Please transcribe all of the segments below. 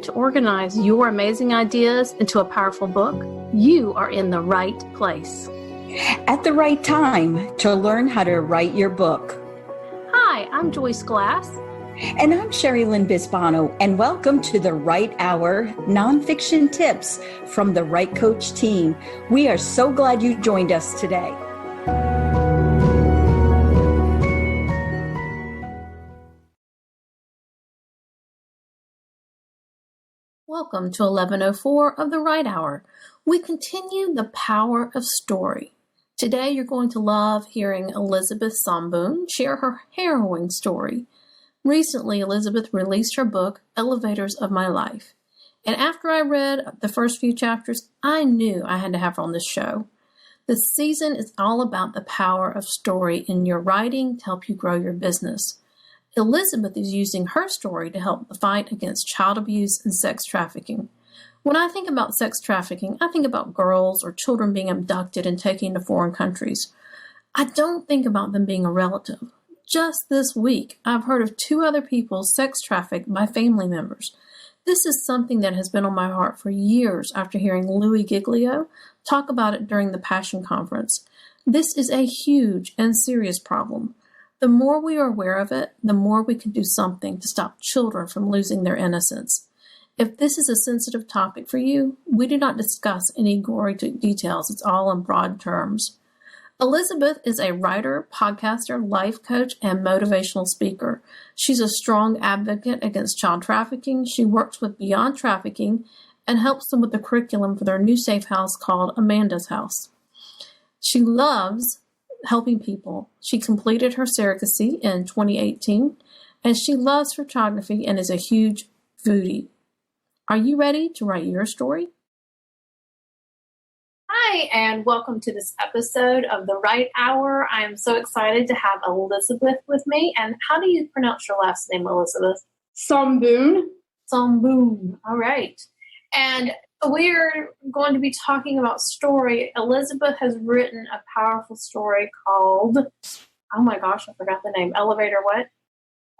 to organize your amazing ideas into a powerful book? You are in the right place. At the right time to learn how to write your book. Hi, I'm Joyce Glass. And I'm Sherry Lynn Bisbano, and welcome to The Right Hour Nonfiction Tips from the Right Coach team. We are so glad you joined us today. Welcome to 1104 of The Right Hour. We continue the power of story. Today you're going to love hearing Elizabeth Somboun share her harrowing story. Recently, Elizabeth released her book, Elevators of My Life. And after I read the first few chapters, I knew I had to have her on this show. This season is all about the power of story in your writing to help you grow your business. Elizabeth is using her story to help the fight against child abuse and sex trafficking. When I think about sex trafficking, I think about girls or children being abducted and taken to foreign countries. I don't think about them being a relative. Just this week, I've heard of 2 other people sex trafficked by family members. This is something that has been on my heart for years after hearing Louis Giglio talk about it during the Passion Conference. This is a huge and serious problem. The more we are aware of it, the more we can do something to stop children from losing their innocence. If this is a sensitive topic for you, we do not discuss any gory details. It's all in broad terms. Elizabeth is a writer, podcaster, life coach, and motivational speaker. She's a strong advocate against child trafficking. She works with Beyond Trafficking and helps them with the curriculum for their new safe house called Amanda's House. She loves helping people. She completed her surrogacy in 2018, and she loves photography and is a huge foodie. Are you ready to write your story? Hi, and welcome to this episode of The Right Hour. I am so excited to have Elizabeth with me. And how do you pronounce your last name, Elizabeth? Somboun. Somboun. All right. And we're going to be talking about story. Elizabeth has written a powerful story called, oh my gosh, I forgot the name. Elevator what?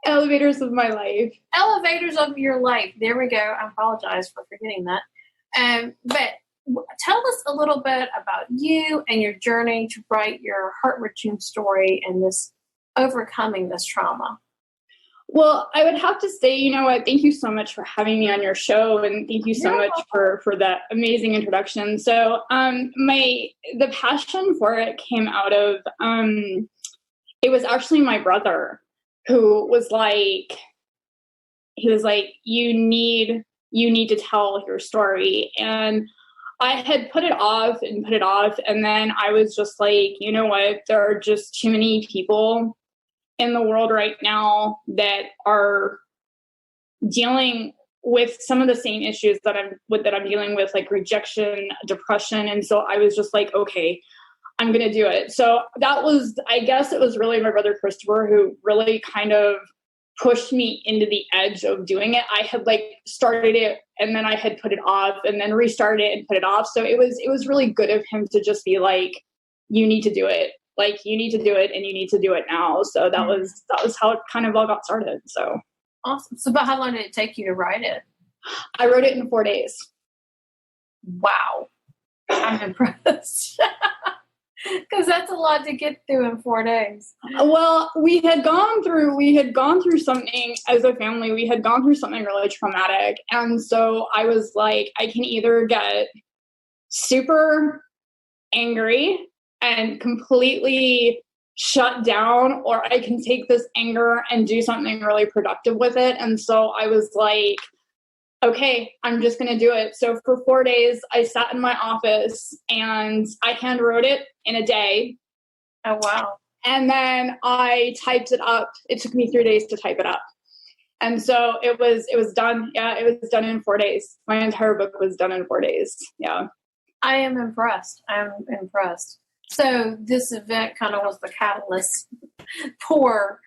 Elevators of My Life. Elevators of Your Life. There we go. I apologize for forgetting that. But tell us a little bit about you and your journey to write your heart-wrenching story and this overcoming this trauma. Well, I would have to say, you know what, thank you so much for having me on your show, and thank you so much for that amazing introduction. So the passion for it came out of, it was actually my brother who was like, you need to tell your story. And I had put it off, and then I was just like, you know what, there are just too many people in the world right now that are dealing with some of the same issues that I'm dealing with, like rejection, depression. And so I was just like, okay, I'm going to do it. So I guess it was really my brother Christopher who really kind of pushed me into the edge of doing it. I had started it, and then I had put it off, and then restarted it and put it off. So it was really good of him to just be like, you need to do it. You need to do it, and you need to do it now. So that was how it kind of all got started. So awesome. So about how long did it take you to write it? I wrote it in 4 days. Wow. I'm impressed. Because that's a lot to get through in 4 days. Well, we had gone through something as a family. We had gone through something really traumatic. And so I was like, I can either get super angry and completely shut down, or I can take this anger and do something really productive with it. And so I was like, okay, I'm just going to do it. So for 4 days, I sat in my office and I hand wrote it in a day. Oh, wow. And then I typed it up. It took me 3 days to type it up. And so it was done. Yeah, it was done in 4 days. My entire book was done in 4 days. Yeah. I am impressed. So this event kind of was the catalyst for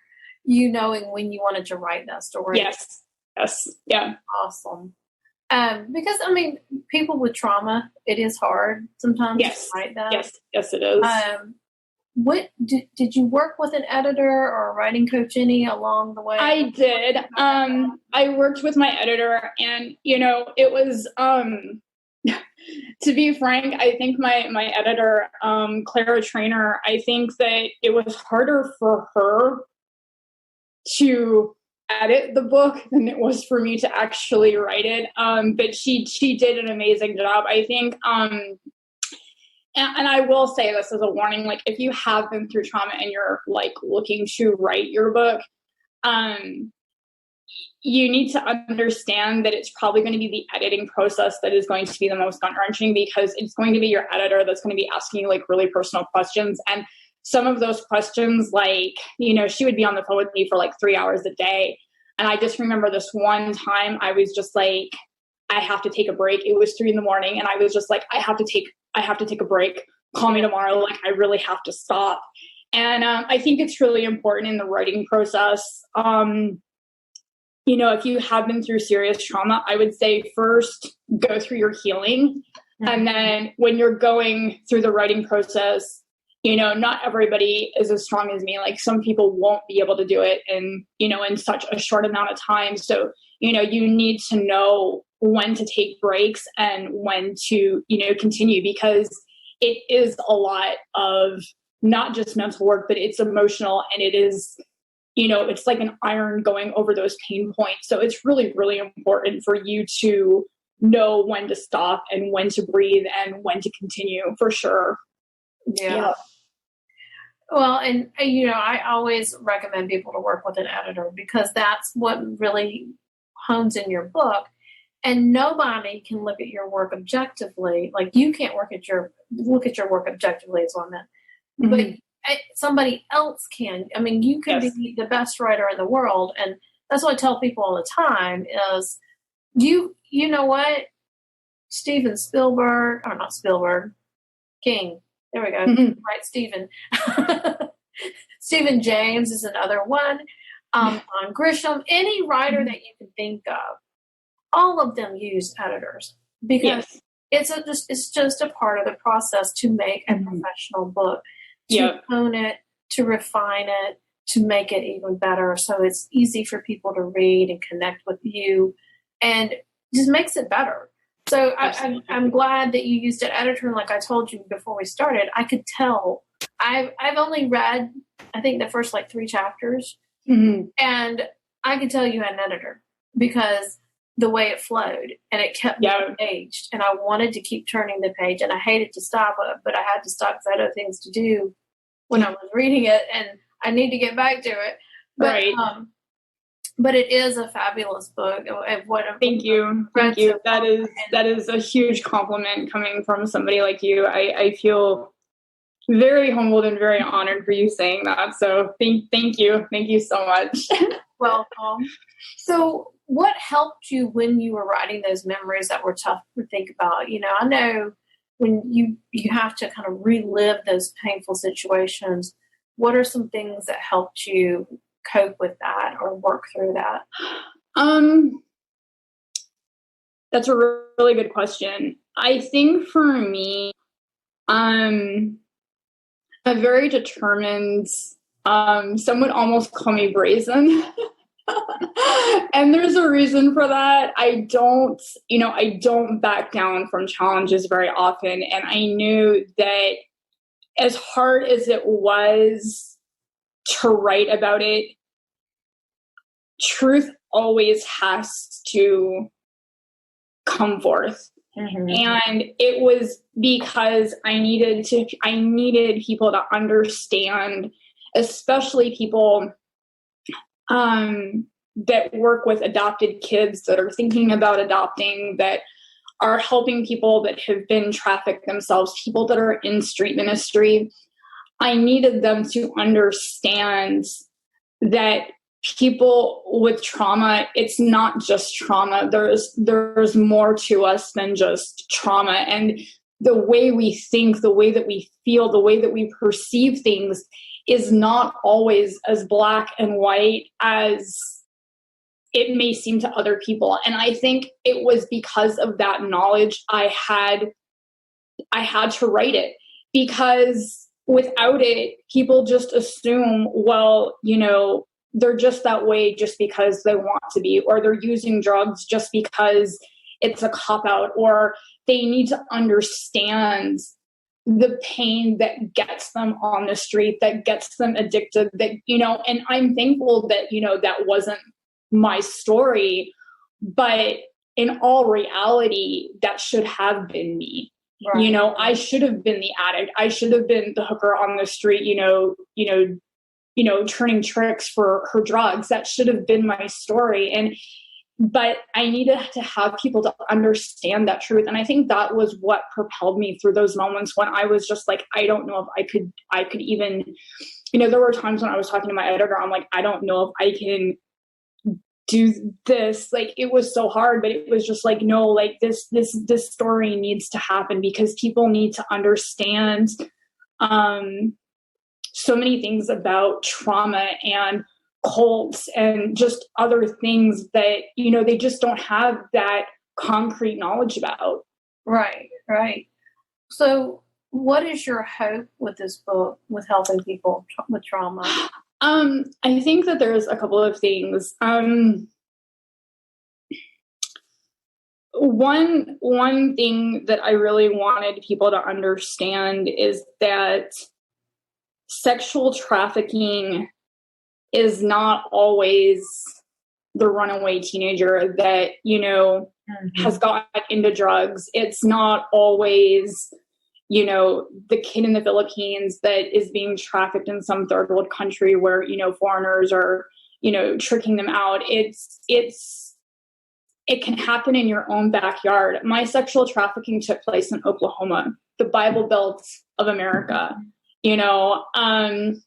you knowing when you wanted to write that story. Yes. Yeah. Awesome. Because, I mean, people with trauma, it is hard sometimes to write that. Yes, it is. what did you work with an editor or a writing coach any along the way? I did. I worked with my editor, and it was to be frank, I think my editor, Clara Trainer, I think that it was harder for her to edit the book than it was for me to actually write it. But she did an amazing job. I think, and I will say this as a warning, like if you have been through trauma and you're like looking to write your book, you need to understand that it's probably going to be the editing process that is going to be the most gut-wrenching, because it's going to be your editor that's going to be asking you like really personal questions. And some of those questions, like, she would be on the phone with me for like 3 hours a day. And I just remember this one time I was just like, I have to take a break. It was 3 a.m. and I was just like, I have to take a break. Call me tomorrow. Like, I really have to stop. And I think it's really important in the writing process. If you have been through serious trauma, I would say first go through your healing. Mm-hmm. And then when you're going through the writing process, not everybody is as strong as me. Like some people won't be able to do it in such a short amount of time. So, you need to know when to take breaks and when to, continue, because it is a lot of not just mental work, but it's emotional, and it is, it's like an iron going over those pain points. So it's really, really important for you to know when to stop and when to breathe and when to continue, for sure. Yeah. Well, and I always recommend people to work with an editor, because that's what really hones in your book. And nobody can look at your work objectively. Like you can't look at your work objectively, is what I meant. Mm-hmm. But somebody else can. I mean, you can be the best writer in the world. And that's what I tell people all the time is you know what? Steven Spielberg, or not Spielberg, King. There we go. Mm-hmm. Right, Stephen. Stephen James is another one. On Grisham, any writer that you can think of, all of them use editors, because it's just a part of the process to make a professional book, to hone it, to refine it, to make it even better. So it's easy for people to read and connect with you, and just makes it better. So I'm glad that you used an editor. And like I told you before we started, I could tell. I've only read, I think, the first 3 chapters, and I could tell you had an editor, because the way it flowed, and it kept me engaged, and I wanted to keep turning the page, and I hated to stop it, but I had to stop because I had other things to do when I was reading it, and I need to get back to it. But, right. But it is a fabulous book. Thank you. That is a huge compliment coming from somebody like you. I feel very humbled and very honored for you saying that. So thank you. Thank you so much. Welcome. So what helped you when you were writing those memories that were tough to think about? I know when you have to kind of relive those painful situations, what are some things that helped you cope with that or work through that? That's a really good question. I think for me, I'm a very determined, some would almost call me brazen. And there's a reason for that. I don't back down from challenges very often. And I knew that as hard as it was to write about it, truth always has to come forth. Mm-hmm. And it was because I needed people to understand, especially people that work with adopted kids, that are thinking about adopting, that are helping people that have been trafficked themselves, people that are in street ministry. I needed them to understand that people with trauma, it's not just trauma. There's more to us than just trauma. And the way we think, the way that we feel, the way that we perceive things is not always as black and white as it may seem to other people. And I think it was because of that knowledge I had to write it, because without it, people just assume, well, they're just that way just because they want to be, or they're using drugs just because it's a cop-out, or they need to understand the pain that gets them on the street, that gets them addicted, that, and I'm thankful that, that wasn't my story, but in all reality, that should have been me. Right. I should have been the addict. I should have been the hooker on the street, turning tricks for her drugs. That should have been my story. But I needed to have people to understand that truth. And I think that was what propelled me through those moments when I was just like, I don't know if I could even, there were times when I was talking to my editor, I'm like, I don't know if I can do this. Like, it was so hard, but it was just like, no, like this story needs to happen because people need to understand so many things about trauma and cults and just other things that, they just don't have that concrete knowledge about. Right. So what is your hope with this book, with helping people with trauma? I think that there's a couple of things. One thing that I really wanted people to understand is that sexual trafficking is not always the runaway teenager that, has gotten into drugs. It's not always, the kid in the Philippines that is being trafficked in some third world country where, foreigners are, tricking them out. It can happen in your own backyard. My sexual trafficking took place in Oklahoma, the Bible Belt of America. The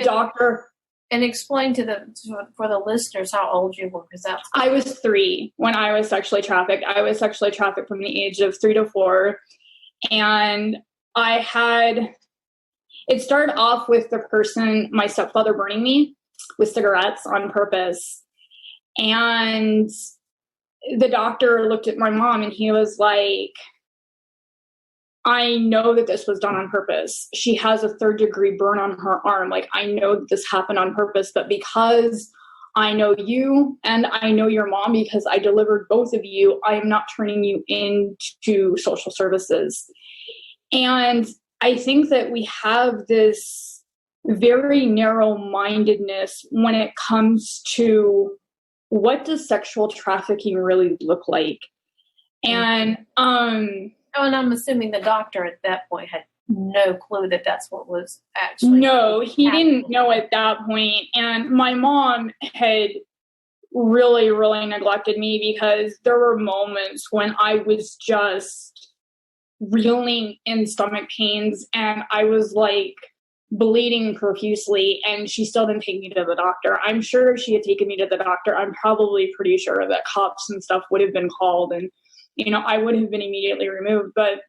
doctor. And explain for the listeners how old you were, because I was 3 when I was sexually trafficked. I was sexually trafficked from the age of 3 to 4. And it started off with my stepfather burning me with cigarettes on purpose. And the doctor looked at my mom and he was like, I know that this was done on purpose. She has a 3rd-degree burn on her arm. Like, I know that this happened on purpose, but because I know you and I know your mom, because I delivered both of you, I am not turning you into social services. And I think that we have this very narrow-mindedness when it comes to what does sexual trafficking really look like? And, and I'm assuming the doctor at that point had no clue that that's what was actually. No, he didn't know at that point. And my mom had really, really neglected me because there were moments when I was just reeling in stomach pains and I was like bleeding profusely, and she still didn't take me to the doctor. I'm sure if she had taken me to the doctor, I'm probably pretty sure that cops and stuff would have been called and I would have been immediately removed. But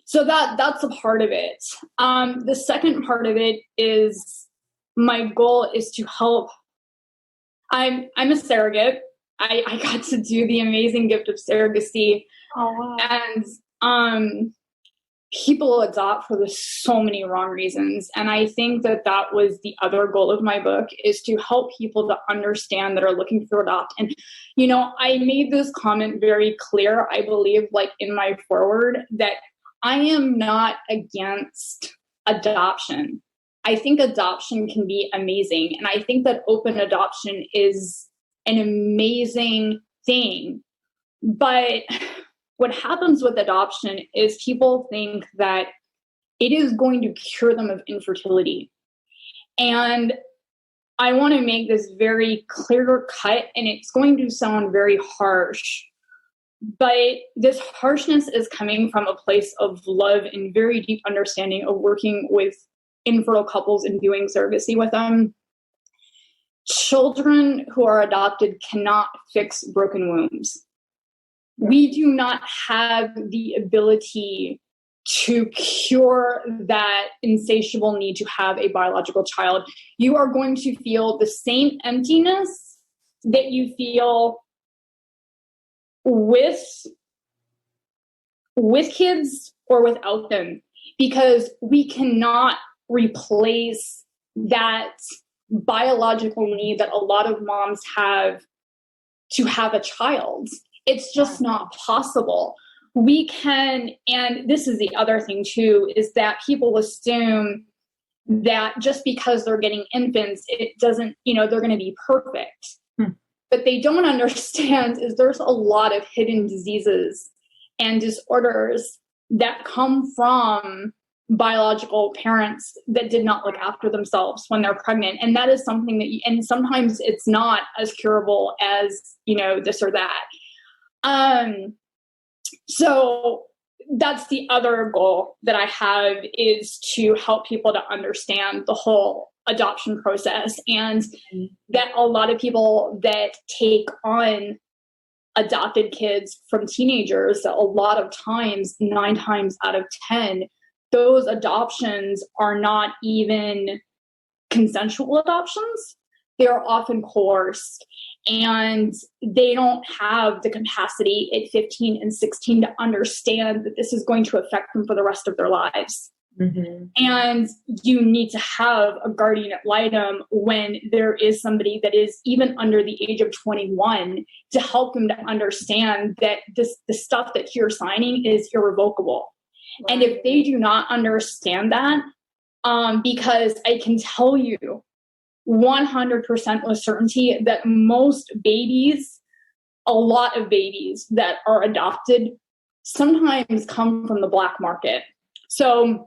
so that's a part of it. The second part of it is my goal is to help. I'm a surrogate. I got to do the amazing gift of surrogacy. Oh, wow. And people adopt for so many wrong reasons. And I think that was the other goal of my book, is to help people to understand that are looking to adopt. And, I made this comment very clear, I believe, like in my foreword, that I am not against adoption. I think adoption can be amazing. And I think that open adoption is an amazing thing. But what happens with adoption is people think that it is going to cure them of infertility. And I want to make this very clear cut, and it's going to sound very harsh, but this harshness is coming from a place of love and very deep understanding of working with infertile couples and doing surrogacy with them. Children who are adopted cannot fix broken wombs. We do not have the ability to cure that insatiable need to have a biological child. You are going to feel the same emptiness that you feel with kids or without them. because we cannot replace that biological need that a lot of moms have to have a child. It's just not possible. We can, and this is the other thing too, is that people assume that just because they're getting infants, it doesn't, they're going to be perfect. But they don't understand is there's a lot of hidden diseases and disorders that come from biological parents that did not look after themselves when they're pregnant. And that is something that, and sometimes it's not as curable as, this or that. So that's the other goal that I have, is to help people to understand the whole adoption process, and that a lot of people that take on adopted kids from teenagers, that a lot of times, 9 times out of 10, those adoptions are not even consensual adoptions. They're often coerced, and they don't have the capacity at 15 and 16 to understand that this is going to affect them for the rest of their lives. Mm-hmm. And you need to have a guardian ad litem when there is somebody that is even under the age of 21 to help them to understand that the stuff that you're signing is irrevocable. Right. And if they do not understand that, because I can tell you 100% with certainty that most babies, a lot of babies that are adopted, sometimes come from the black market. So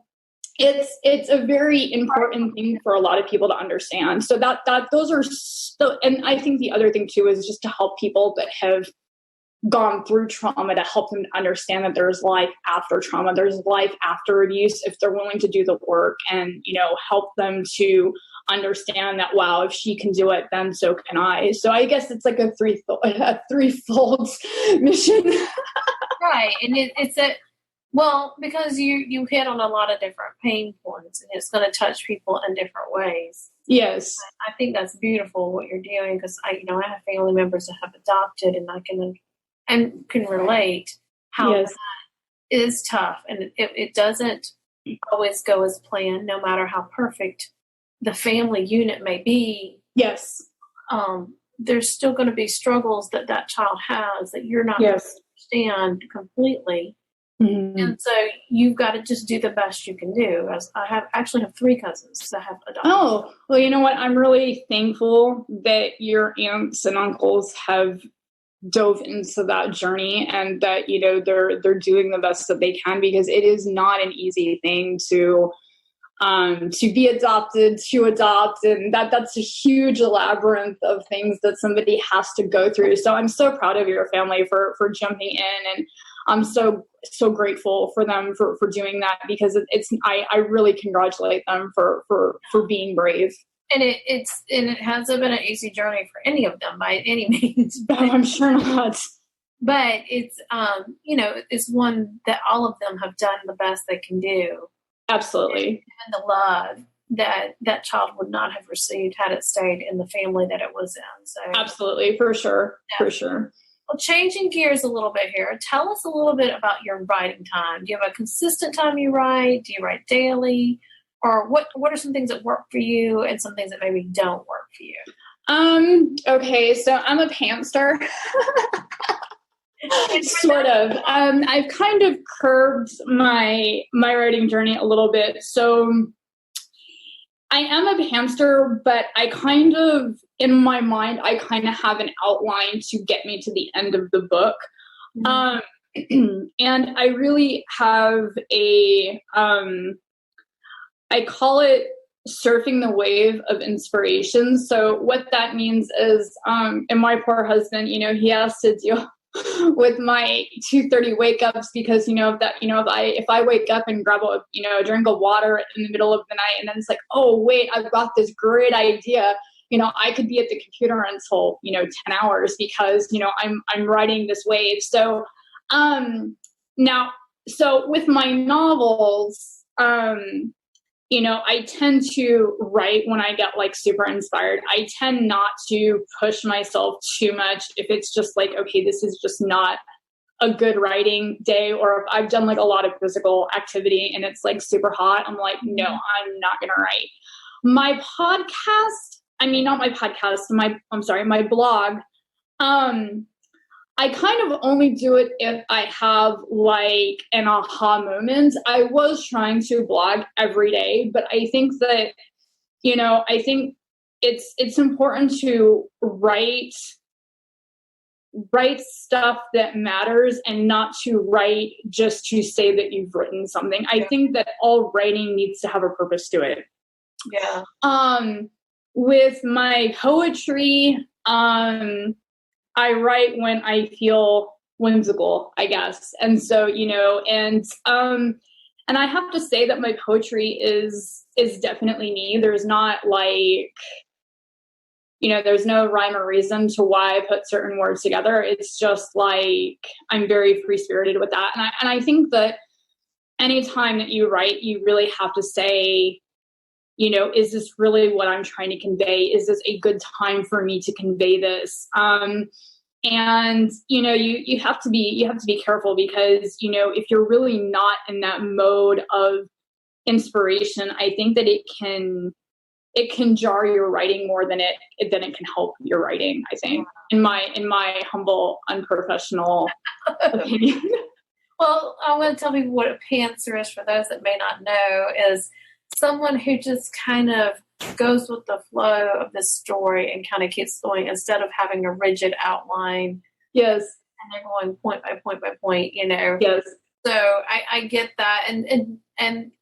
it's a very important thing for a lot of people to understand. So that those are still, and I think the other thing too is just to help people that have gone through trauma, to help them to understand that there's life after trauma, there's life after abuse, if they're willing to do the work, and help them to understand that, wow, if she can do it, then so can I. So I guess it's like a threefold mission. Right. And because you hit on a lot of different pain points, and it's going to touch people in different ways. Yes. I think that's beautiful what you're doing, because I have family members that have adopted, and I can relate how that is tough, and it doesn't always go as planned, no matter how perfect the family unit may be. Yes. There's still going to be struggles that child has that you're not going to understand completely. Mm-hmm. And so you've got to just do the best you can do. As I actually have 3 cousins that have adopted. Oh, well, you know what? I'm really thankful that your aunts and uncles have dove into that journey, and that, they're doing the best that they can, because it is not an easy thing to be adopted, to adopt, and that's a huge labyrinth of things that somebody has to go through. So I'm so proud of your family for jumping in, and I'm so grateful for them for doing that, because I really congratulate them for being brave. And it hasn't been an easy journey for any of them by any means. No, I'm sure not. But it's it's one that all of them have done the best they can do. Absolutely. And the love that child would not have received had it stayed in the family that it was in. So absolutely, for sure. Yeah. For sure. Well, changing gears a little bit here, tell us a little bit about your writing time. Do you have a consistent time you write? Do you write daily? Or what are some things that work for you, and some things that maybe don't work for you? Okay, so I'm a pantser. Sort of. I've kind of curbed my writing journey a little bit. So I am a pantser, but I kind of, in my mind, I kind of have an outline to get me to the end of the book. Mm-hmm. And I really have I call it surfing the wave of inspiration. So what that means is, and my poor husband, he has to deal with my 2:30 wake ups, because if I wake up and grab a drink of water in the middle of the night, and then it's like, oh wait, I've got this great idea, I could be at the computer until 10 hours, because I'm writing this wave. So so with my novels, I tend to write when I get super inspired. I tend not to push myself too much if it's just okay, this is just not a good writing day, or if I've done like a lot of physical activity and it's like super hot, I'm like, no, I'm not going to write. My podcast, I mean, not my podcast, my blog. I kind of only do it if I have like an aha moment. I was trying to blog every day, but I think that, I think it's important to write stuff that matters and not to write just to say that you've written something. I think that all writing needs to have a purpose to it. Yeah. With my poetry, I write when I feel whimsical, I guess. And so, and I have to say that my poetry is definitely me. There's not like, there's no rhyme or reason to why I put certain words together. It's just like, I'm very free-spirited with that. And I think that anytime that you write, you really have to say, is this really what I'm trying to convey? Is this a good time for me to convey this? And, you have to be careful because, if you're really not in that mode of inspiration, I think that it can jar your writing more than it can help your writing, I think, in my humble, unprofessional opinion. Well, I'm going to tell people what a pantser is for those that may not know, is someone who just kind of goes with the flow of the story and kind of keeps going instead of having a rigid outline. Yes. And they're going point by point by point, Yes. So I get that. And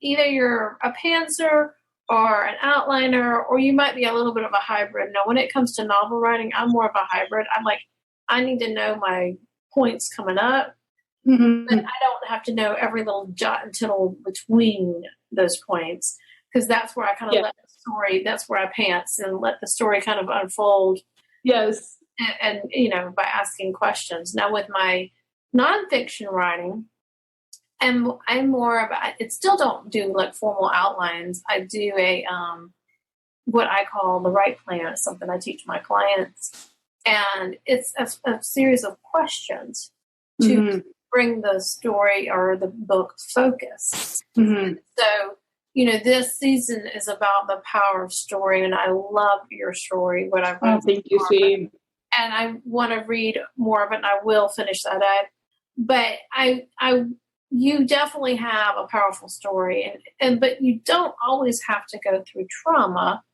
either you're a pantser or an outliner, or you might be a little bit of a hybrid. Now, when it comes to novel writing, I'm more of a hybrid. I'm like, I need to know my points coming up, but I don't have to know every little jot and tittle between those points, because that's where I kind of let the story, that's where I pants and let the story kind of unfold. Yes. And by asking questions. Now, with my nonfiction writing, and I'm more of I still don't do like formal outlines. I do a what I call the right plan. It's something I teach my clients, and it's a series of questions to bring the story or the book focus. So, this season is about the power of story, and I love your story. What I've read. Oh, thank you, sweetie. And I want to read more of it, and I will finish that up. But you definitely have a powerful story, but you don't always have to go through trauma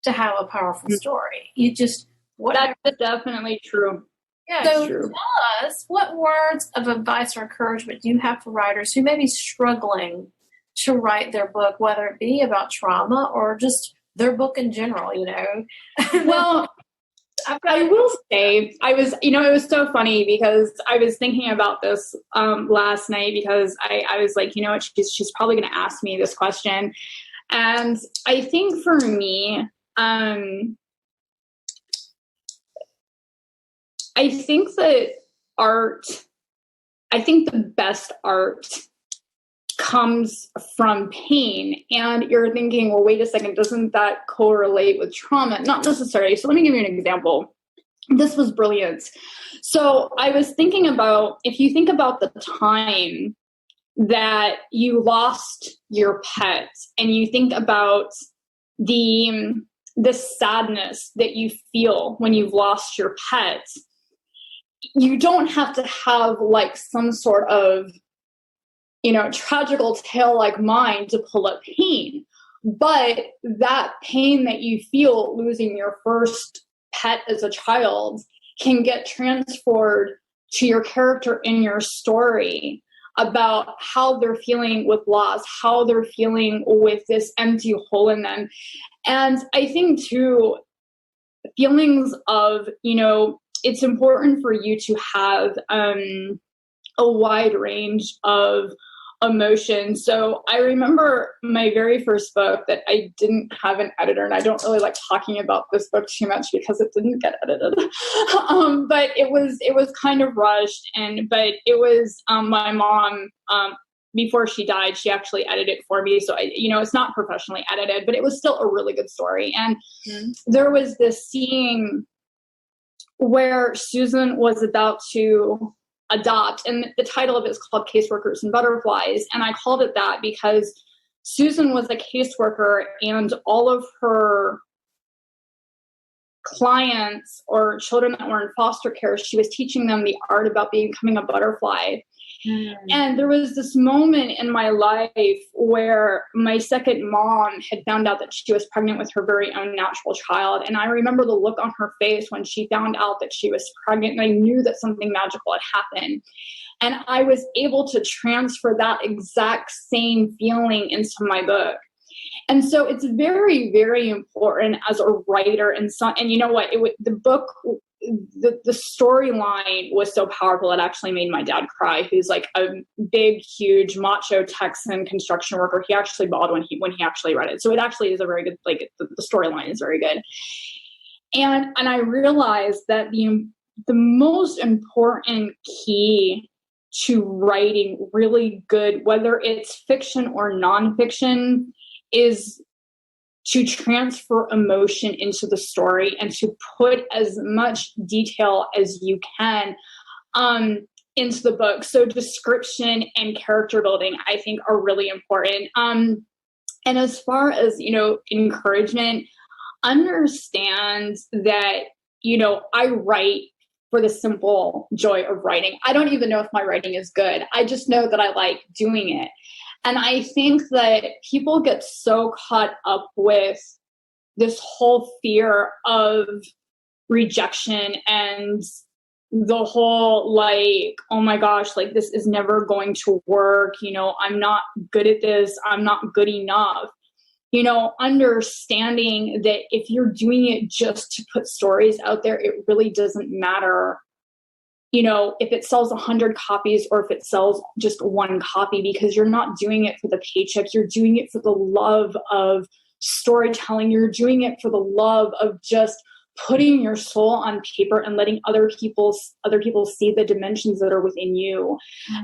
to have a powerful story. You just that's definitely true. Yeah. So tell us, what words of advice or encouragement do you have for writers who may be struggling to write their book, whether it be about trauma or just their book in general? Well, I will say, it was so funny because I was thinking about this last night, because I was like, she's probably going to ask me this question. And I think for me, I think that the best art comes from pain. And you're thinking, well, wait a second, doesn't that correlate with trauma? Not necessarily. So let me give you an example. This was brilliant. So I was thinking about, if you think about the time that you lost your pet, and you think about the sadness that you feel when you've lost your pet, you don't have to have like some sort of tragical tale like mine to pull up pain. But that pain that you feel losing your first pet as a child can get transferred to your character in your story about how they're feeling with loss, how they're feeling with this empty hole in them. And I think too, feelings of, it's important for you to have a wide range of emotions. So I remember my very first book that I didn't have an editor, and I don't really like talking about this book too much because it didn't get edited. But it was kind of rushed, but it was my mom, before she died, she actually edited it for me. So it's not professionally edited, but it was still a really good story. And there was this scene where Susan was about to adopt. And the title of it is called Caseworkers and Butterflies. And I called it that because Susan was a caseworker, and all of her clients or children that were in foster care, she was teaching them the art about becoming a butterfly. And there was this moment in my life where my second mom had found out that she was pregnant with her very own natural child. And I remember the look on her face when she found out that she was pregnant, and I knew that something magical had happened. And I was able to transfer that exact same feeling into my book. And so it's very, very important as a writer. And you know what? The book, the storyline was so powerful, it actually made my dad cry, who's like a big, huge, macho Texan construction worker. He actually bawled when he actually read it. So it actually is a very good, like, the storyline is very good. And I realized that the most important key to writing really good, whether it's fiction or nonfiction, is to transfer emotion into the story and to put as much detail as you can into the book. So description and character building, I think, are really important. And as far as, encouragement, understand that, I write for the simple joy of writing. I don't even know if my writing is good. I just know that I like doing it. And I think that people get so caught up with this whole fear of rejection and the whole, like, oh my gosh, like, this is never going to work. I'm not good at this. I'm not good enough. Understanding that if you're doing it just to put stories out there, it really doesn't matter, if it sells 100 copies or if it sells just one copy, because you're not doing it for the paycheck. You're doing it for the love of storytelling. You're doing it for the love of just putting your soul on paper and letting other people see the dimensions that are within you.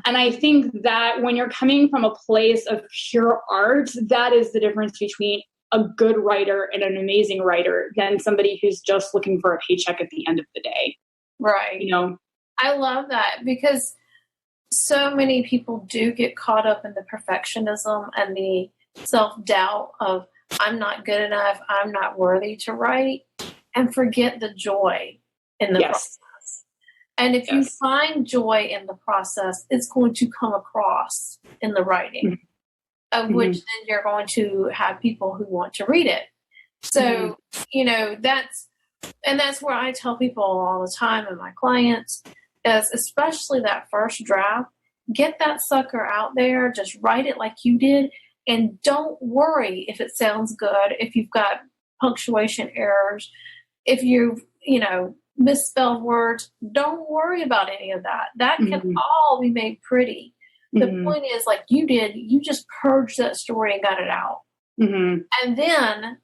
And I think that when you're coming from a place of pure art, that is the difference between a good writer and an amazing writer than somebody who's just looking for a paycheck at the end of the day. Right. I love that, because so many people do get caught up in the perfectionism and the self-doubt of, I'm not good enough, I'm not worthy to write, and forget the joy in the process. And if you find joy in the process, it's going to come across in the writing, of which then you're going to have people who want to read it. So, that's where I tell people all the time, and my clients, is especially that first draft, get that sucker out there, just write it like you did, and don't worry if it sounds good, if you've got punctuation errors, if you've, misspelled words, don't worry about any of that. That can all be made pretty. The point is, like you did, you just purged that story and got it out. And then,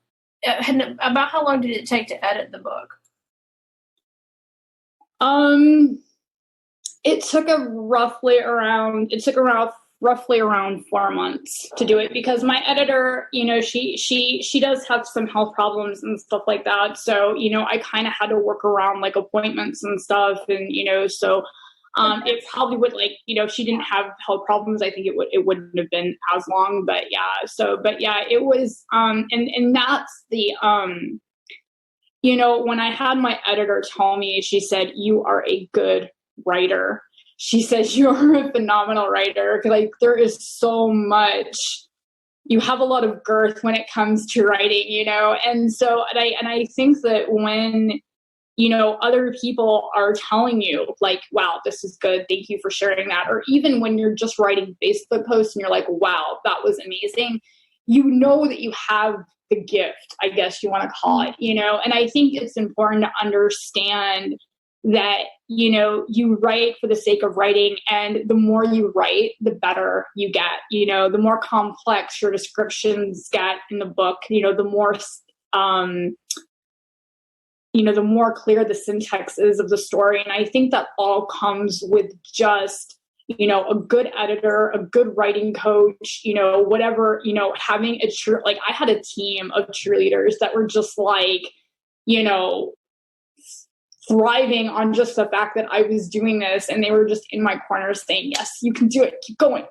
about how long did it take to edit the book? It took roughly around 4 months to do it, because my editor, she does have some health problems and stuff like that. So, I kind of had to work around like appointments and stuff. And, so, it probably would, like, if she didn't have health problems, I think it wouldn't have been as long, but it was, and that's the, when I had my editor tell me, she said, "You are a good writer." She says, "You're a phenomenal writer." Like, there is so much, you have a lot of girth when it comes to writing, and so, and I think that when, other people are telling you, like, "Wow, this is good. Thank you for sharing that." Or even when you're just writing Facebook posts and you're like, "Wow, that was amazing." That you have the gift, I guess you want to call it, and I think it's important to understand that, you write for the sake of writing, and the more you write, the better you get. The more complex your descriptions get in the book, the more, the more clear the syntax is of the story. And I think that all comes with just, a good editor, a good writing coach, whatever, having like, I had a team of cheerleaders that were just like, thriving on just the fact that I was doing this, and they were just in my corner saying, yes, you can do it. Keep going,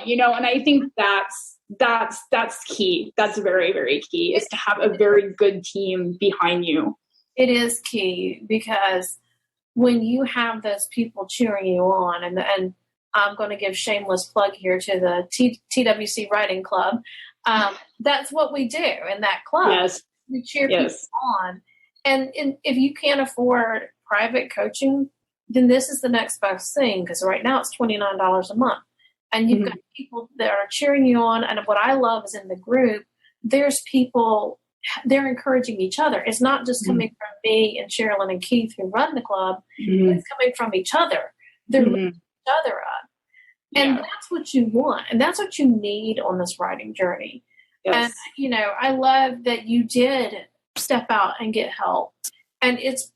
you know? And I think that's key. That's very, very key, is to have a very good team behind you. It is key, because when you have those people cheering you on, and I'm going to give shameless plug here to the TWC Writing Club. That's what we do in that club. Yes. We cheer people on. And if you can't afford private coaching, then this is the next best thing, because right now it's $29 a month. And you've got people that are cheering you on. And what I love is in the group, there's people, they're encouraging each other. It's not just coming from me and Sherilyn and Keith who run the club. It's coming from each other. They're lifting each other up. And that's what you want. And that's what you need on this writing journey. Yes. And, you know, I love that you did step out and get help. And it's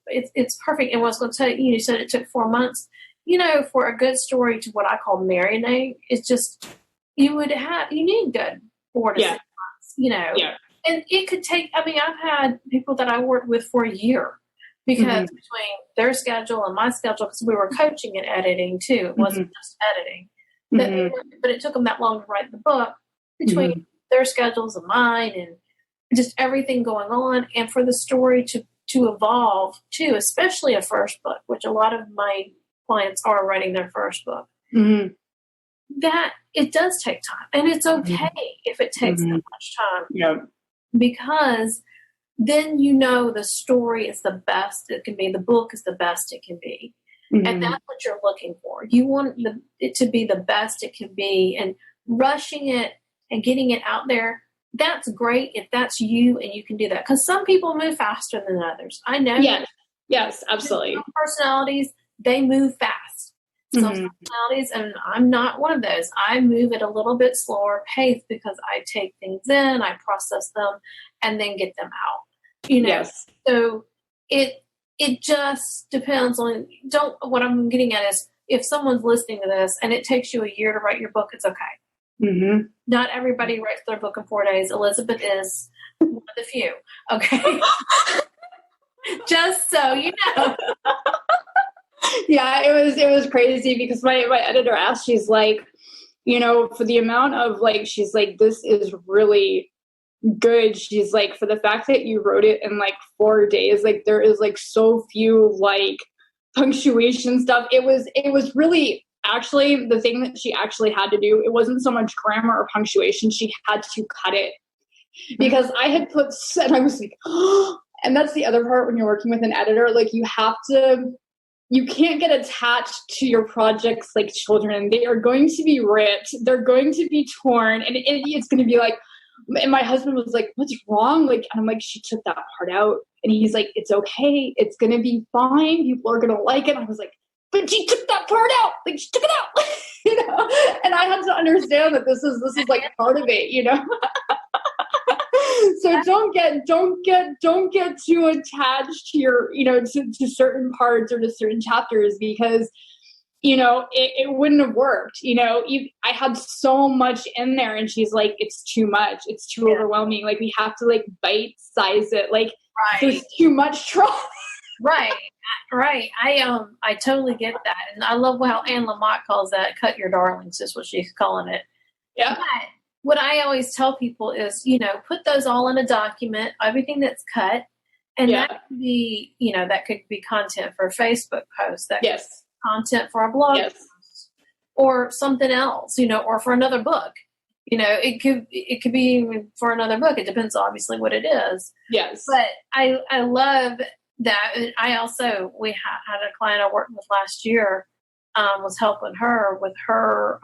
perfect. And what I was going to tell you, you said it took 4 months. You know, for a good story to what I call marinate, it's just, you need good 4 to 6 months, you know. Yeah. And it could take, I mean, I've had people that I worked with for a year, because between their schedule and my schedule, because we were coaching and editing too. It wasn't just editing. But it took them that long to write the book, between their schedules and mine, and just everything going on. And for the story to evolve too, especially a first book, which a lot of my clients are writing their first book, that it does take time. And it's okay if it takes that much time. Yeah. Because then you know the story is the best it can be. The book is the best it can be. And that's what you're looking for. You want it to be the best it can be, and rushing it and getting it out there, that's great if that's you and you can do that. Because some people move faster than others. I know. Yes, absolutely. Some personalities, they move fast. Some personalities, and I'm not one of those. I move at a little bit slower pace, because I take things in, I process them, and then get them out. You know, so it just depends on, what I'm getting at is, if someone's listening to this and it takes you a year to write your book, it's okay. Not everybody writes their book in 4 days. Elizabeth is one of the few. Okay. Just so you know. Yeah, it was crazy, because my editor asked, she's like, you know, for the amount of she's like, this is really good. She's like, for the fact that you wrote it in 4 days, there is so few punctuation stuff. It was really, actually, the thing that she actually had to do, it wasn't so much grammar or punctuation. She had to cut it, because I had and I was like, oh, and that's the other part when you're working with an editor, you can't get attached to your projects like children. They are going to be ripped. They're going to be torn, and it's going to be and my husband was like, what's wrong? And I'm like, she took that part out. And he's like, it's okay. It's going to be fine. People are going to like it. I was like, but she took that part out. She took it out. You know? And I had to understand that this is part of it, you know? So don't get too attached to your, you know, to certain parts or to certain chapters, because, you know, it wouldn't have worked. You know, I had so much in there, and she's like, it's too much. It's too overwhelming. We have to bite size it. There's too much trauma. Right. I totally get that. And I love how Anne Lamott calls that cut your darlings, is what she's calling it. Yeah. But what I always tell people is, you know, put those all in a document, everything that's cut. And that could be, you know, that could be content for a Facebook post. That could be content for a blog post, or something else, you know, or for another book. You know, it could be for another book. It depends, obviously, what it is. Yes. But I love that. We had a client I worked with last year, was helping her with her,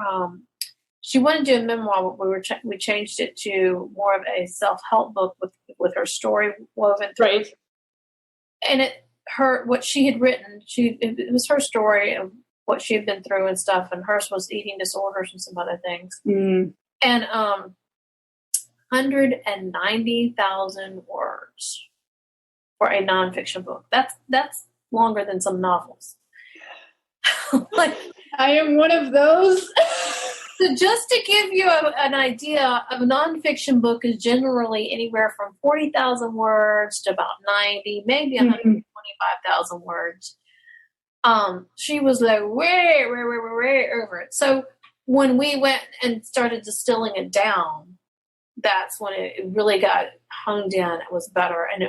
she wanted to do a memoir, but we changed it to more of a self-help book with her story woven through. Right. And what she had written, it was her story of what she had been through and stuff, and hers was eating disorders and some other things. And 190,000 words for a nonfiction book. That's longer than some novels. I am one of those. So just to give you an idea, a nonfiction book is generally anywhere from 40,000 words to about 90, maybe 120 25,000 words. She was like way over it. So when we went and started distilling it down, that's when it really got honed in. It was better, and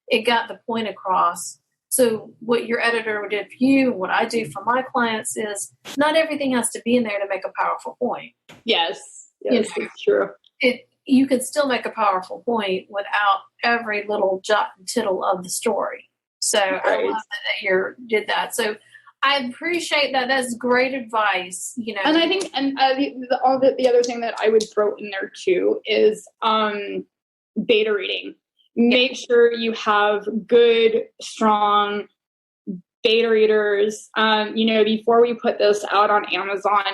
it got the point across. So what your editor did for you, what I do for my clients, is not everything has to be in there to make a powerful point. Yes, it's true. You can still make a powerful point without every little jot and tittle of the story. So I love that you did that. So I appreciate that. That's great advice. And I think, the other thing that I would throw in there too is beta reading. Make sure you have good, strong beta readers. Before we put this out on Amazon,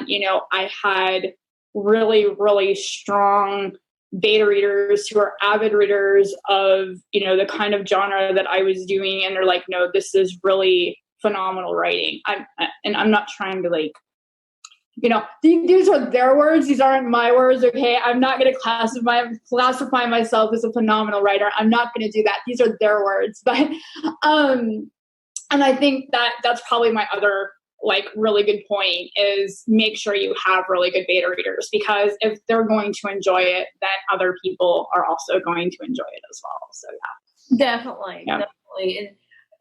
I had really, really strong beta readers who are avid readers of, the kind of genre that I was doing. And they're like, no, this is really phenomenal writing. I'm not trying to these are their words. These aren't my words. Okay. I'm not going to classify myself as a phenomenal writer. I'm not going to do that. These are their words. But, and I think that's probably my other really good point is make sure you have really good beta readers, because if they're going to enjoy it, then other people are also going to enjoy it as well. So Definitely. And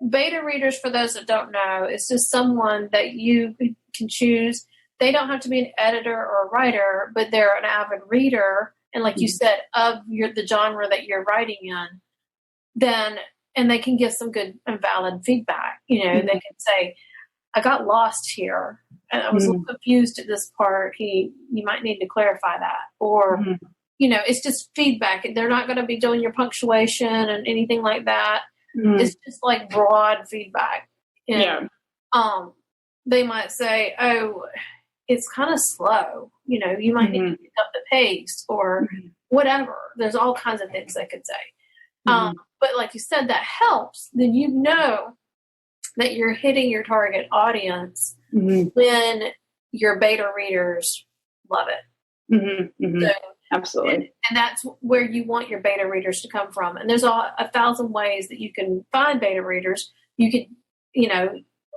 beta readers, for those that don't know, is just someone that you can choose. They don't have to be an editor or a writer, but they're an avid reader. And like you said, of the genre that you're writing in, and they can give some good and valid feedback. They can say, I got lost here and I was a little confused at this part. You might need to clarify that. Or, it's just feedback. They're not going to be doing your punctuation and anything like that. It's just broad feedback. And, they might say, oh, it's kind of slow. You might need to pick up the pace or whatever. There's all kinds of things they could say. But like you said, that helps. Then that you're hitting your target audience when your beta readers love it. So, absolutely. And that's where you want your beta readers to come from. And there's 1,000 ways that you can find beta readers. You could,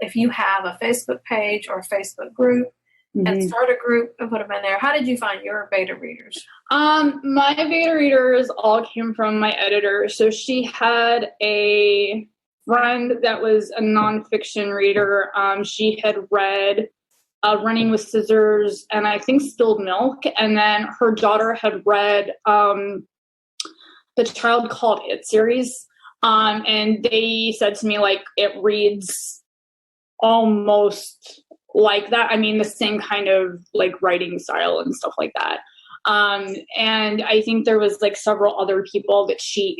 if you have a Facebook page or a Facebook group, and start a group and put them in there. How did you find your beta readers? My beta readers all came from my editor. So she had a friend that was a nonfiction reader. She had read Running with Scissors and I think Spilled Milk. And then her daughter had read the Child Called It series. And they said to me, it reads almost like that. I mean, the same kind of writing style and stuff like that. And I think there was several other people that she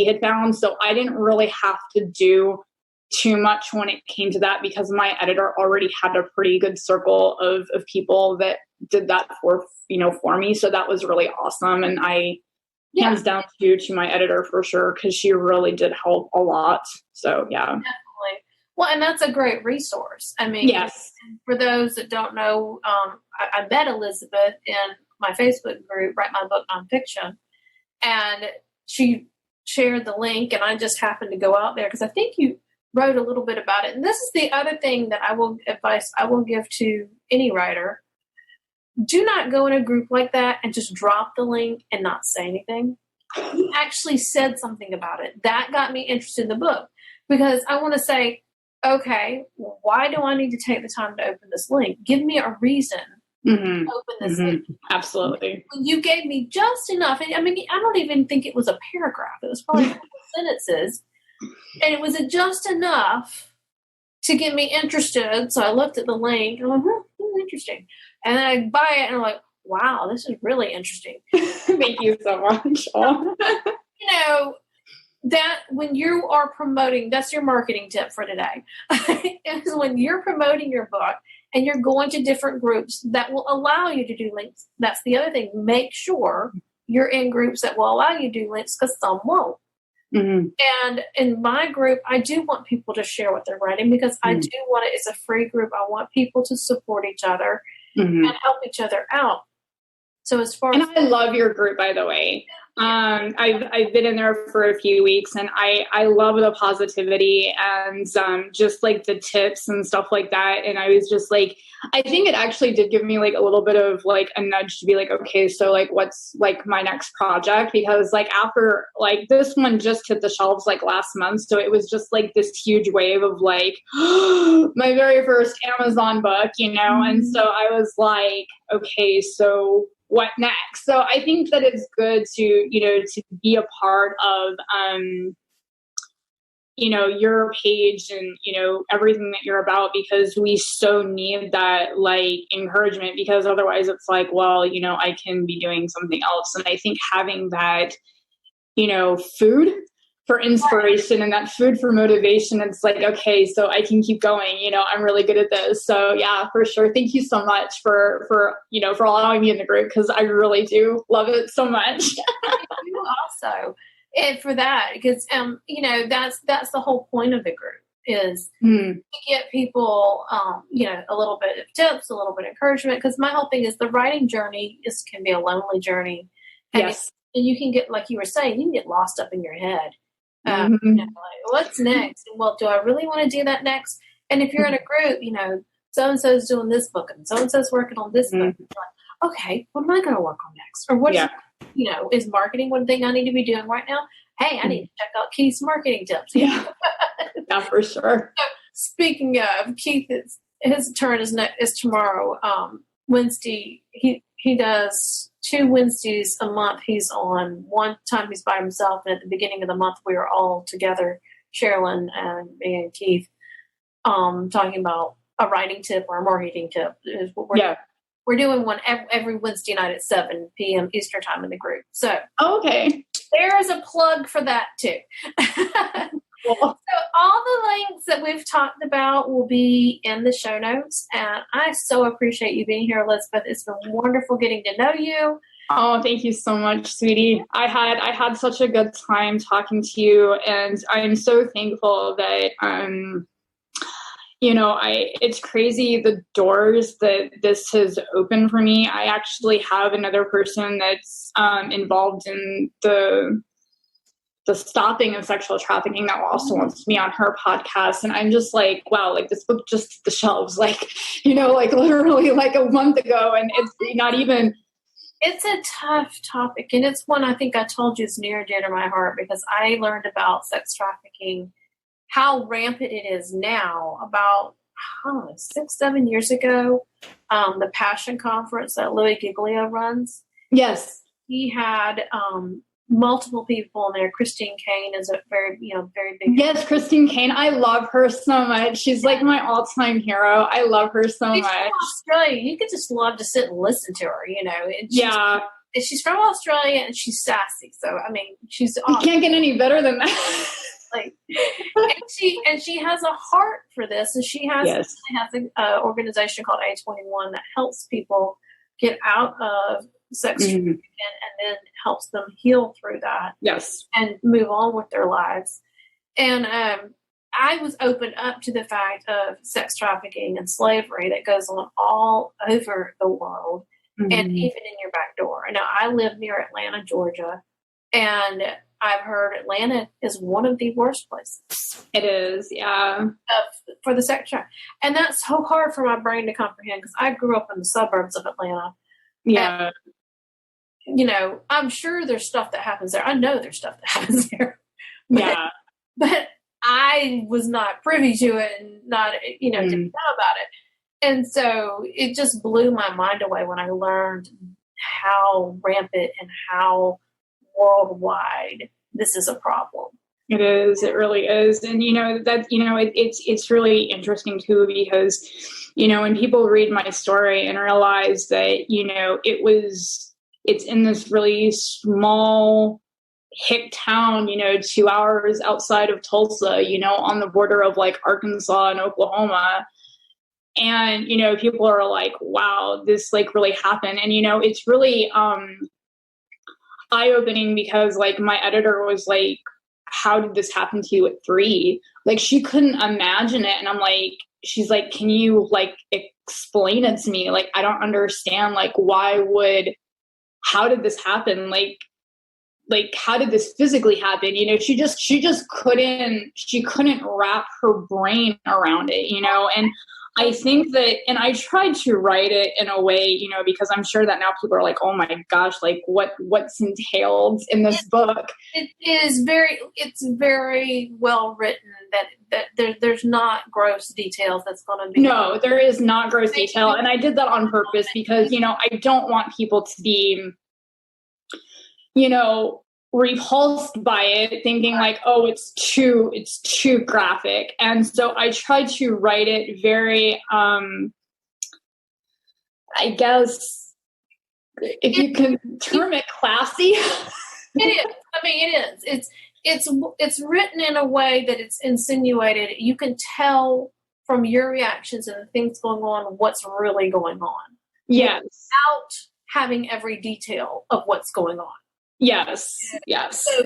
had found. So I didn't really have to do too much when it came to that, because my editor already had a pretty good circle of people that did that for me. So that was really awesome. And I hands down to my editor for sure, because she really did help a lot. So yeah. Definitely. Well, and that's a great resource. I mean, yes. For those that don't know, I met Elizabeth in my Facebook group, Write My Book Nonfiction, and she shared the link, and I just happened to go out there because I think you wrote a little bit about it. And this is the other thing that I will give to any writer. Do not go in a group like that and just drop the link and not say anything. You actually said something about it. That got me interested in the book, because I want to say, okay, why do I need to take the time to open this link? Give me a reason to open this link. Absolutely. You gave me just enough. I mean, I don't even think it was a paragraph. It was probably a couple sentences. And it was just enough to get me interested. So I looked at the link and I'm like, interesting. And then I buy it and I'm like, wow, this is really interesting. Thank you so much. That when you are promoting, that's your marketing tip for today, is when you're promoting your book and you're going to different groups that will allow you to do links. That's the other thing. Make sure you're in groups that will allow you to do links, because some won't. And in my group, I do want people to share what they're writing, because I do want it. It's a free group. I want people to support each other and help each other out. So as far And as I love your group, by the way. I've been in there for a few weeks, and I love the positivity and just like the tips and stuff like that. And I was just like, I think it actually did give me like a little bit of like a nudge to be like, okay, so like what's like my next project? Because like after like this one just hit the shelves like last month, so it was just like this huge wave of like my very first Amazon book, you know. And so I was like, okay, so what next? So I think that it's good to, you know, to be a part of, you know, your page and, you know, everything that you're about, because we so need that like encouragement, because otherwise it's like, well, you know, I can be doing something else. And I think having that, you know, food for inspiration and that food for motivation, it's like, okay, so I can keep going, you know, I'm really good at this. So yeah, for sure. Thank you so much for, you know, for allowing me in the group, because I really do love it so much. you also, and for that, because, you know, that's the whole point of the group is to get people, you know, a little bit of tips, a little bit of encouragement. Because my whole thing is the writing journey can be a lonely journey. And Yes. and you can get, like you were saying, you can get lost up in your head. You Mm-hmm. know, like, what's next? And well, do I really want to do that next? And if you're in a group, you know, so and so's doing this book and so and so's working on this book. You're like, okay, what am I going to work on next? Or what's, you know, is marketing one thing I need to be doing right now? Hey, I need to check out Keith's marketing tips. Yeah, yeah, for sure. So, speaking of Keith, his turn is tomorrow. Wednesday, he does 2 Wednesdays a month. He's on. One time he's by himself, and at the beginning of the month we are all together, Sherilyn and me and Keith, talking about a writing tip or a marketing tip. We're doing one every Wednesday night at 7 p.m. Eastern time in the group. So okay, there's a plug for that too. Cool. So all the links that we've talked about will be in the show notes. And I so appreciate you being here, Elizabeth. It's been wonderful getting to know you. Oh, thank you so much, sweetie. I had such a good time talking to you, and I'm so thankful that you know, it's crazy the doors that this has opened for me. I actually have another person that's involved in the stopping of sexual trafficking that also wants to be on her podcast. And I'm just like, wow, like this book just hit the shelves, like, you know, like literally like a month ago. And it's not even. It's a tough topic. And it's one I think I told you is near and dear to my heart, because I learned about sex trafficking, how rampant it is now, about, I don't know, 6-7 years ago. The Passion Conference that Louis Giglio runs. Yes. He had multiple people in there. Christine Kane is a very big. Yes, Christine Kane. I love her so much. She's like my all-time hero. I love her so much. From Australia. You could just love to sit and listen to her, you know. And she's from Australia and she's sassy. So I mean, she's awesome. You can't get any better than that. Like, and she has a heart for this, and she has an organization called A21 that helps people get out of sex trafficking and then helps them heal through that. Yes. And move on with their lives. And I was opened up to the fact of sex trafficking and slavery that goes on all over the world and even in your back door. Now, I live near Atlanta, Georgia, and I've heard Atlanta is one of the worst places. It is, yeah. For the sex trafficking. And that's so hard for my brain to comprehend, because I grew up in the suburbs of Atlanta. Yeah. And, you know, I'm sure there's stuff that happens there. I know there's stuff that happens there. But I was not privy to it and not, you know, didn't know about it. And so it just blew my mind away when I learned how rampant and how worldwide this is a problem. It is. It really is. And, you know, that, you know, it's really interesting too, because, you know, when people read my story and realize that, you know, it's in this really small hick town, you know, 2 hours outside of Tulsa, you know, on the border of like Arkansas and Oklahoma. And, you know, people are like, wow, this like really happened. And, you know, it's really eye-opening, because like my editor was like, how did this happen to you at 3? Like she couldn't imagine it. And I'm like, she's like, can you like explain it to me? Like, I don't understand. Like, why would how did this happen? Like, how did this physically happen? You know, she just couldn't wrap her brain around it, you know? And I think that, and I tried to write it in a way, you know, because I'm sure that now people are like, oh my gosh, like what's entailed in this book? It's very well written, that there's not gross details that's going to be. No, there is not gross detail. And I did that on purpose because, you know, I don't want people to be, you know, repulsed by it, thinking like, oh, it's too graphic. And so I tried to write it very, I guess, if you can term it classy. It is. I mean, it is. It's written in a way that it's insinuated. You can tell from your reactions and the things going on what's really going on. Yes. Without having every detail of what's going on. Yes.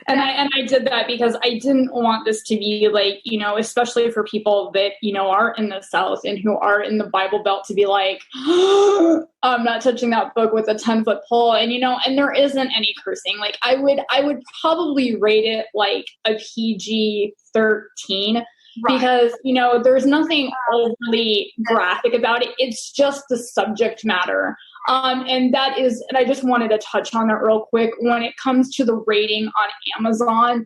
And I did that because I didn't want this to be like, you know, especially for people that, you know, are in the South and who are in the Bible Belt, to be like, I'm not touching that book with a 10-foot pole. And, you know, and there isn't any cursing. Like I would probably rate it like a PG-13. Right. Because, you know, there's nothing overly graphic about it. It's just the subject matter. And I just wanted to touch on that real quick. When it comes to the rating on Amazon,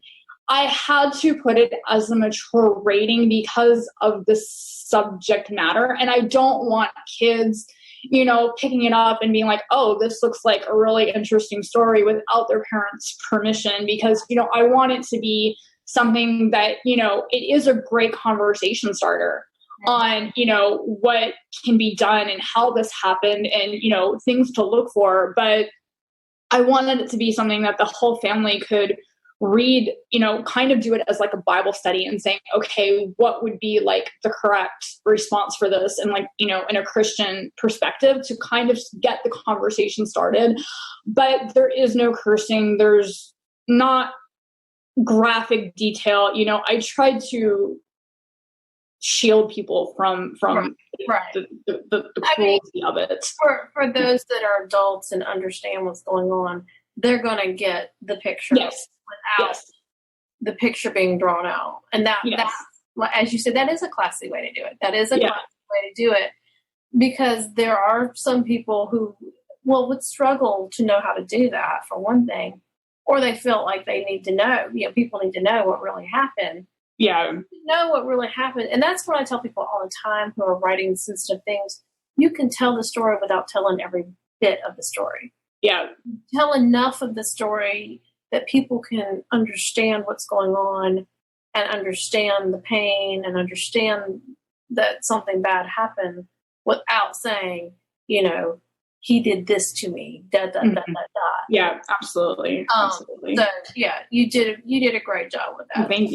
I had to put it as a mature rating because of the subject matter. And I don't want kids, you know, picking it up and being like, oh, this looks like a really interesting story without their parents' permission. Because, you know, I want it to be something that, you know, it is a great conversation starter on, you know, what can be done and how this happened and, you know, things to look for. But I wanted it to be something that the whole family could read, you know, kind of do it as like a Bible study and saying, okay, what would be like the correct response for this? And like, you know, in a Christian perspective to kind of get the conversation started. But there is no cursing. There's not graphic detail. You know, I tried to shield people from right. the cruelty of it. For those that are adults and understand what's going on, they're going to get the picture without the picture being drawn out. And that's, as you said, that is a classy way to do it. That is a classy way to do it, because there are some people who would struggle to know how to do that, for one thing, or they feel like they need to know, you know, people need to know what really happened. Yeah. Know what really happened. And that's what I tell people all the time who are writing sensitive things. You can tell the story without telling every bit of the story. Yeah. Tell enough of the story that people can understand what's going on and understand the pain and understand that something bad happened without saying, you know, he did this to me. Yeah, absolutely. Absolutely. So yeah, you did a great job with that. Thank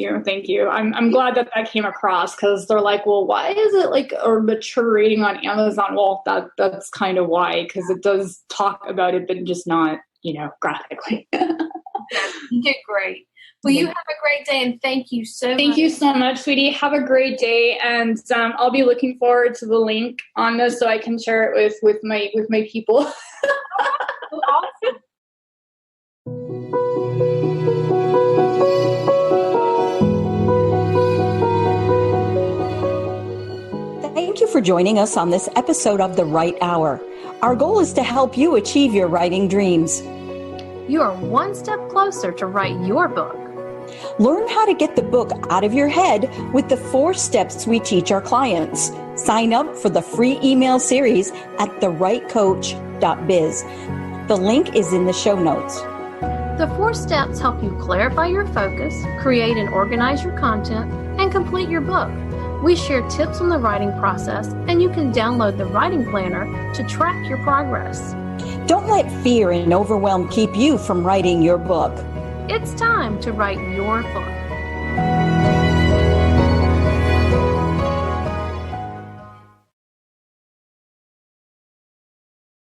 you. I'm glad that came across, because they're like, well, why is it like a mature rating on Amazon? Well, that's kind of why, because it does talk about it, but just not, you know, graphically. You did great. Well, you have a great day, and thank you so much. Thank you so much, sweetie. Have a great day, and I'll be looking forward to the link on this so I can share it with my people. Awesome. Thank you for joining us on this episode of The Right Hour. Our goal is to help you achieve your writing dreams. You are one step closer to write your book. Learn how to get the book out of your head with the 4 steps we teach our clients. Sign up for the free email series at therightcoach.biz. The link is in the show notes. The 4 steps help you clarify your focus, create and organize your content, and complete your book. We share tips on the writing process, and you can download the writing planner to track your progress. Don't let fear and overwhelm keep you from writing your book. It's time to write your book.